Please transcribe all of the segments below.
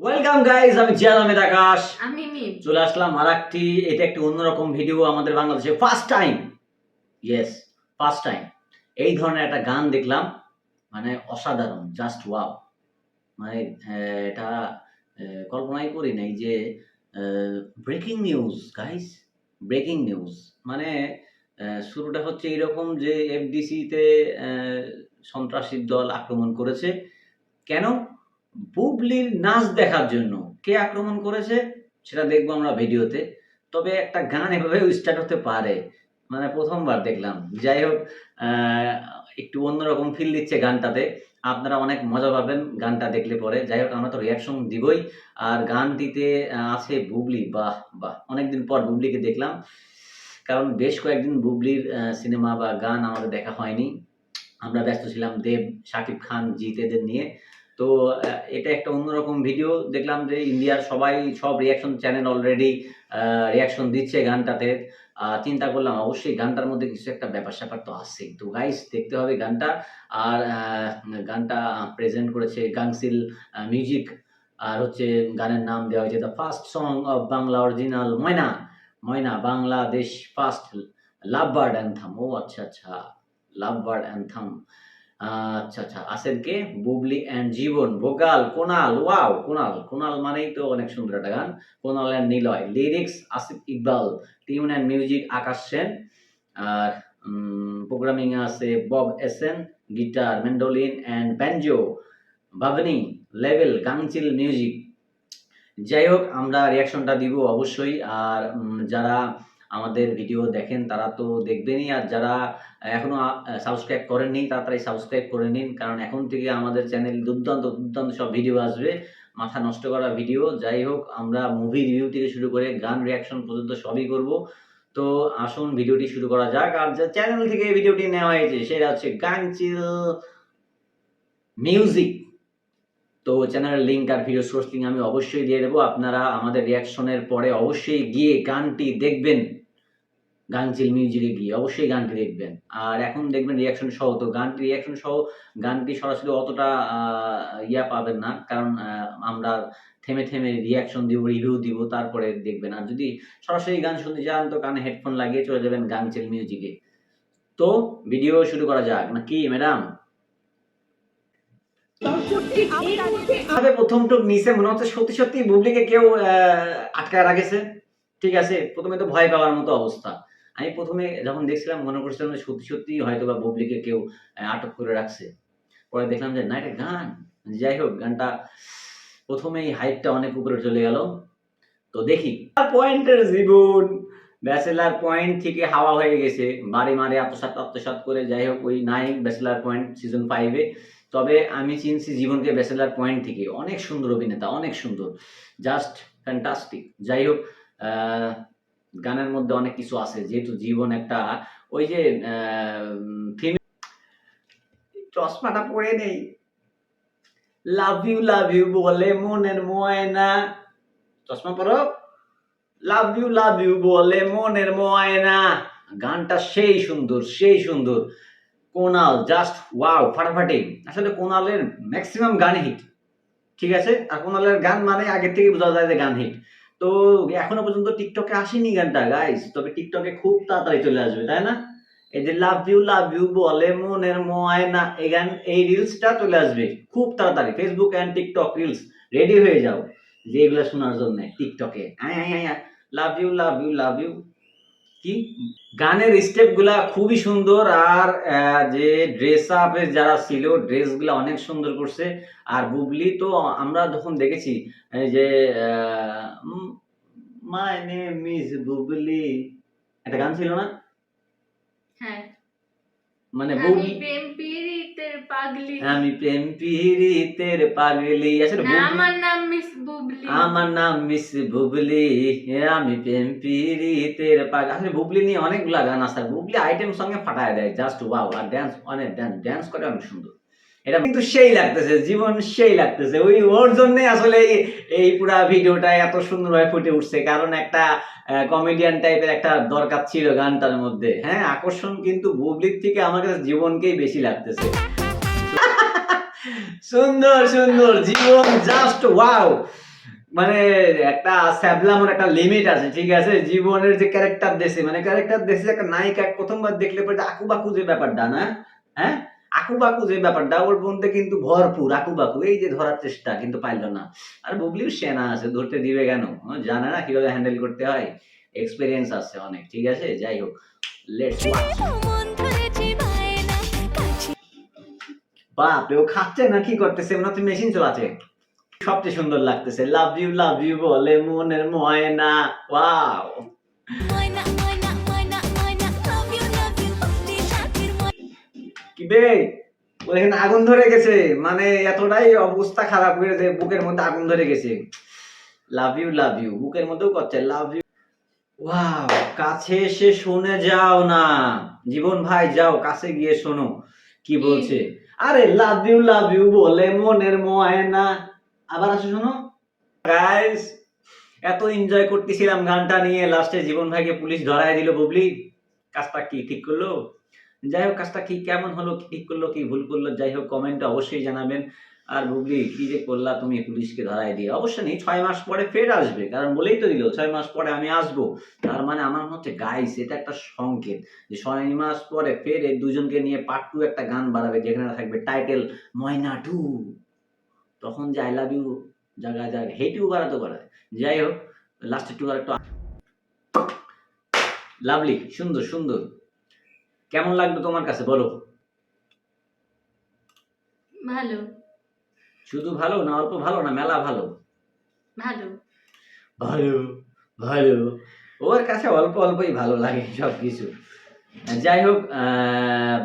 Welcome guys, আমি জিয়াদ আহমেদ আকাশ। আমি মিম চলে আসলাম আরেকটি, এটা একটি অন্যরকম ভিডিও আমাদের বাংলাদেশে first time. Yes, first time এই ধরনের একটা গান দেখলাম, মানে অসাধারণ, জাস্ট ওয়াও। মানে এটা কল্পনাই করি নাই যে breaking news guys, breaking news. মানে শুরুটা হচ্ছে এরকম যে এফডিসিতে সন্ত্রাসী দল আক্রমণ করেছে। কেন? বুবলির নাচ দেখার জন্য। কে আক্রমণ করেছে সেটা দেখবো আমরা ভিডিওতে। তবে একটা গান এভাবেও স্টার্ট হতে পারে, মানে প্রথমবার দেখলাম। যাই হোক, একটু অন্যরকম ফিল দিচ্ছে গানটাতে। আপনারা অনেক মজা পাবেন গানটা দেখলে পরে। যাই হোক, আমরা তো রিয়াকশন দিবই। আর গানটিতে আছে বুবলি। বাহ বাহ, অনেকদিন পর বুবলিকে দেখলাম, কারণ বেশ কয়েকদিন বুবলির সিনেমা বা গান আমাদের দেখা হয়নি। আমরা ব্যস্ত ছিলাম দেব, শাকিব খান, জিৎ এদের নিয়ে। তো এটা একটা অন্যরকম ভিডিও দেখলাম যে ইন্ডিয়ার সবাই, সব রিয়াকশন চ্যানেল অলরেডি রিয়াকশন দিচ্ছে গানটাতে। চিন্তা করলাম অবশ্যই গানটার মধ্যে কিছু একটা ব্যাপার-স্যাপার তো আছেই। তো গাইস, দেখতে হবে গানটা। আর গানটা প্রেজেন্ট করেছে গাংচিল মিউজিক। আর হচ্ছে গানের নাম দেওয়া হয়েছে the first song of Bangla original ময়না। ময়না Bangladesh first love bird anthem. ও আচ্ছা আচ্ছা, লাভ বার্ড অ্যান্থাম। আচ্ছা আচ্ছা, আছেন কে? Bubly and Jibon, vocal Konal. Wow, Konal. Konal মানেই তো অনেক সুন্দর একটা গান। Konal and Niloy, lyrics Asif Iqbal, tune and music Akash Sen. আর প্রোগ্রামিং এ আছে বব এসেন, guitar, mandolin and banjo Babni, লেভেল গাংচিল মিউজিক। যাই হোক, আমরা রিয়াকশনটা দিব অবশ্যই। আর যারা আমাদের ভিডিও দেখেন তারা তো দেখবেনই, আর যারা এখনো সাবস্ক্রাইব করেননি তাড়াতাড়ি সাবস্ক্রাইব করে নিন, কারণ এখন থেকে আমাদের চ্যানেল দুর্দান্ত দুর্দান্ত সব ভিডিও আসবে, মাথা নষ্ট করা ভিডিও। যাই হোক, আমরা মুভি রিভিউ থেকে শুরু করে গান রিয়াকশন পর্যন্ত সবই করব। তো আসুন ভিডিওটি শুরু করা যাক। আর যে চ্যানেল থেকে ভিডিওটি নেওয়া হয়েছে সেটা হচ্ছে গাংচিল মিউজিক। তো চ্যানেলের লিঙ্ক আর ভিডিও সোর্স লিঙ্ক আমি অবশ্যই দিয়ে দেবো। আপনারা আমাদের রিয়াকশনের পরে অবশ্যই গিয়ে গানটি দেখবেন। গাংচিল মিউজিকে গিয়ে অবশ্যই গানটি দেখবেন। আর এখন দেখবেন রিয়াকশন সহ। তো গানটি রিয়াকশন সহ, গানটি সরাসরি অতটা পাবেন না, কারণ আমরা থেমে থেমে রিয়াকশন দিব, রিভিউ দিব, তারপরে দেখবেন। আর যদি সরাসরি গান শুনতে চান তো কানে হেডফোন লাগিয়ে চলে যাবেন গাংচিল মিউজিকে। তো ভিডিও শুরু করা যাক নাকি ম্যাডাম? প্রথম টুক নিচে মনে হচ্ছে সত্যি সত্যি বুবলিকে কেউ আটকায় রাখেছে। ঠিক আছে, প্রথমে তো ভয় পাওয়ার মতো অবস্থা। আমি প্রথমে যখন দেখছিলাম মনে করছিলাম যে সত্যি সত্যি হয়তো বা বুবলিকে কেউ আটক করে রাখছে। পরে দেখলাম যে না, এটা গান। যাই হোক, গানটা প্রথমেই হাইপটা অনেক উপরে চলে গেল। তো দেখি পয়েন্টের জীবন, ব্যাচেলার পয়েন্ট থেকে হাওয়া হয়ে গেছে, বাড়ি মারে আত্মসাৎ আত্মসাৎ করে। যাই হোক, ওই নাই ব্যাচেলার পয়েন্ট সিজন 5-এ। তবে আমি চিনছি জীবনকে ব্যাচেলার পয়েন্ট থেকে। অনেক সুন্দর অভিনেতা, অনেক সুন্দর, জাস্ট ফ্যান্টাস্টিক। যাই হোক, গানের মধ্যে অনেক কিছু আছে, যেহেতু জীবন একটা ওই যে চশমাটা পরে নেই, লাভ ইউ বলে মনের ময়না। চশমা পরো, লাভ ইউ বলে মনের ময়না। গানটা সেই সুন্দর, সেই সুন্দর। কোনাল জাস্ট ওয়াও, ফাটাফাটি। আসলে কোনালের ম্যাক্সিমাম গান হিট। ঠিক আছে, আর কোনালের গান মানে আগে থেকে বোঝা যায় যে গান হিট। তো এখনো পর্যন্ত টিকটকে আসেনি গানটা গাইস, তবে টিকটকে খুব তাড়াতাড়ি চলে আসবে, তাই না? এই যে লাভ ইউ বলে মনের ময়না, এই গান, এই রিলসটা চলে আসবে খুব তাড়াতাড়ি। Facebook and TikTok reels ready হয়ে যাও যে এগুলো শোনার জন্য টিকটকে। Love you. কি গানের স্টেপ গুলা খুবই সুন্দর। আর যে ড্রেস আপে যারা ছিল, ড্রেস গুলা অনেক সুন্দর করছে। আর বুবলি তো আমরা যখন দেখেছি এই যে মাই নেম ইজ বুবলি, একটা গান ছিল না? হ্যাঁ, মানে আমি বুবলি, প্রেম পীড়িতের পাগলি, আমি প্রেম পীড়িতের পাগলি। আসলে আমার নাম মিস বুবলি, আমার নাম মিস বুবলি, আমি প্রেম পীড়িতের পাগলি। আসলে বুবলি নিয়ে অনেকগুলা গান আছে। বুবলি আইটেম সঙ্গে ফাটায় দেয়, জাস্ট ওয়াও। আর ড্যান্স, অনেক ড্যান্স করে অনেক সুন্দর। এটা কিন্তু সেই লাগতেছে, জীবন সেই লাগতেছে। ওই ওর জন্য আসলে এই পুরা ভিডিওটা এত সুন্দরভাবে ফুটে উঠছে, কারণ একটা কমেডিয়ান টাইপের একটা দরকার ছিল গানটার মধ্যে। হ্যাঁ, আকর্ষণ কিন্তু বুবলির থেকে আমার কাছে জীবনকেই বেশি লাগতেছে। সুন্দর সুন্দর, জীবন জাস্ট ওয়াও। মানে একটা স্যাবলামোর একটা লিমিট আছে, ঠিক আছে? জীবনের যে ক্যারেক্টার দেশে, মানে ক্যারেক্টার দেশে একটা নায়িকা প্রথমবার দেখলে পরে আকুবাকু যে ব্যাপারটা না, হ্যাঁ? আকুবাকু যে ব্যাপারটা ওর মধ্যে কিন্তু ভরপুর আকুবাকু। এই যে ধরার চেষ্টা কিন্তু পারল না। আর বুবলিও সেনা আছে, ধরতে দিবে কেন? ও জানে না কিভাবে হ্যান্ডেল করতে হয়। এক্সপেরিয়েন্স আছে অনেক, ঠিক আছে? যাই হোক, লেটস ওয়াচ। বাপরে, ও খাচ্ছে না কি করতেছে? মনে হচ্ছে মেশিন চালাচ্ছে। সবচেয়ে সুন্দর লাগতেছে, লাভ ইউ বলে মনের ময়না। ওয়াও! কি বে, ও এখানে আগুন ধরে গেছে, মানে এতটাই অবস্থা খারাপ হয়ে যে বুকের মধ্যে আগুন ধরে গেছে। লাভ ইউ বুকের মধ্যেও করছে লাভ ইউ। ওয়াও! কাছে এসে শুনে যাও না। জীবন ভাই যাও কাছে গিয়ে শোনো কি বলছে। আরে লাভ ইউ বলে মনের ময়না। আবার আসো শোনো। গাইস, এত এনজয় করতেছিলাম গানটা নিয়ে, লাস্টে জীবন ভাইকে পুলিশ ধরায় দিল বুবলি। কাজটা কি ঠিক করলো? যাই হোক, কাজটা কি কেমন হলো, কি ঠিক করলো, কি ভুল করলো, যাই হোক কমেন্টে অবশ্যই জানাবেন। আর বুবলি কি যে করলা তুমি পুলিশকে ধরায় দিয়ে? অবশ্য নেই, 6 মাস পরে ফের আসবে, কারণ বলেই তো দিল 6 মাস পরে আমি আসবো। তার মানে আমার হচ্ছে গাইস এটা একটা সংকেত যে 6 মাস পরে ফের এই দুজনকে নিয়ে পার্ট 2 একটা গান বানাবে, যেখানে থাকবে টাইটেল ময়না 2। তখন যে আই লাভ ইউ জাগা জাগা হেটিও বাড়াতে পারে। যাই হোক, লাস্টে টু আর একটু লাভলি, সুন্দর সুন্দর। কেমন লাগলো তোমার কাছে বলো? ভালো। শুধু ভালো না, অল্প ভালো না, মেলা ভালো? ভালো। ভালো, ভালো। ওর কাছে অল্প অল্পই ভালো লাগে সবকিছু। যাই হোক,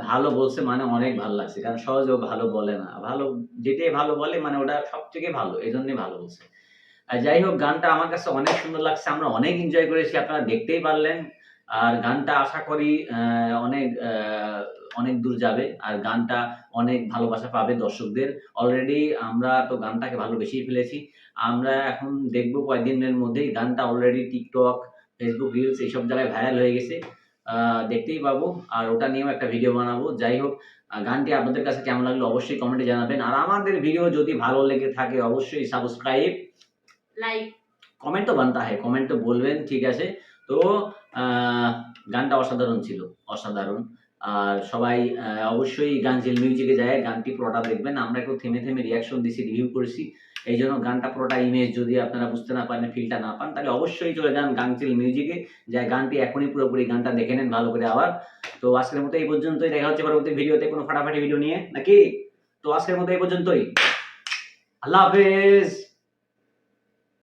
ভালো বলছে মানে অনেক ভালো লাগছে, কারণ সহজে ও ভালো বলে না। ভালো যেটাই ভালো বলে মানে ওটা সবথেকে ভালো, এই জন্যই ভালো বলছে। যাই হোক, গানটা আমার কাছে অনেক সুন্দর লাগছে, আমরা অনেক এনজয় করেছি, আপনারা দেখতেই পারলেন। আর গানটা আশা করি অনেক দূর যাবে, আর গানটা অনেক ভালোবাসা পাবে দর্শকদের। অলরেডি আমরা তো গানটাকে ভালোবেসেই ফেলেছি। আমরা এখন দেখবো কয়েকদিনের মধ্যেই গানটা অলরেডি টিকটক, ফেসবুক রিলস এইসব জায়গায় ভাইরাল হয়ে গেছে। দেখতেই পাবো, আর ওটা নিয়েও একটা ভিডিও বানাবো। যাই হোক, গানটি আপনাদের কাছে কেমন লাগলো অবশ্যই কমেন্টে জানাবেন। আর আমাদের ভিডিও যদি ভালো লেগে থাকে অবশ্যই সাবস্ক্রাইব, লাইক, কমেন্ট তো বানতা হয়, কমেন্ট তো বলবেন, ঠিক আছে? তো গানটা অসাধারণ ছিল, অসাধারণ। আর সবাই অবশ্যই গানজিল মিউজিকে যায় গানটি পুরোটা দেখবেন। আমরা একটু থেমে থেমে রিয়াকশন দিছি, রিভিউ করেছি। এই জন্য গানটা পুরোটা ইমেজ যদি আপনারা বুঝতে না পারেন, ফিলটা না পান, তাহলে অবশ্যই চলে যান গানজিল মিউজিকে, যায় গানটি এখনই পুরোপুরি গানটা দেখে নেন ভালো করে আবার। তো আজকের মতো এই পর্যন্তই, দেখা হচ্ছে পরবর্তী ভিডিওতে কোনো ফাটাফাটি ভিডিও নিয়ে নাকি। তো আজকের মতো এই পর্যন্তই, আল্লাহ হাফেজ।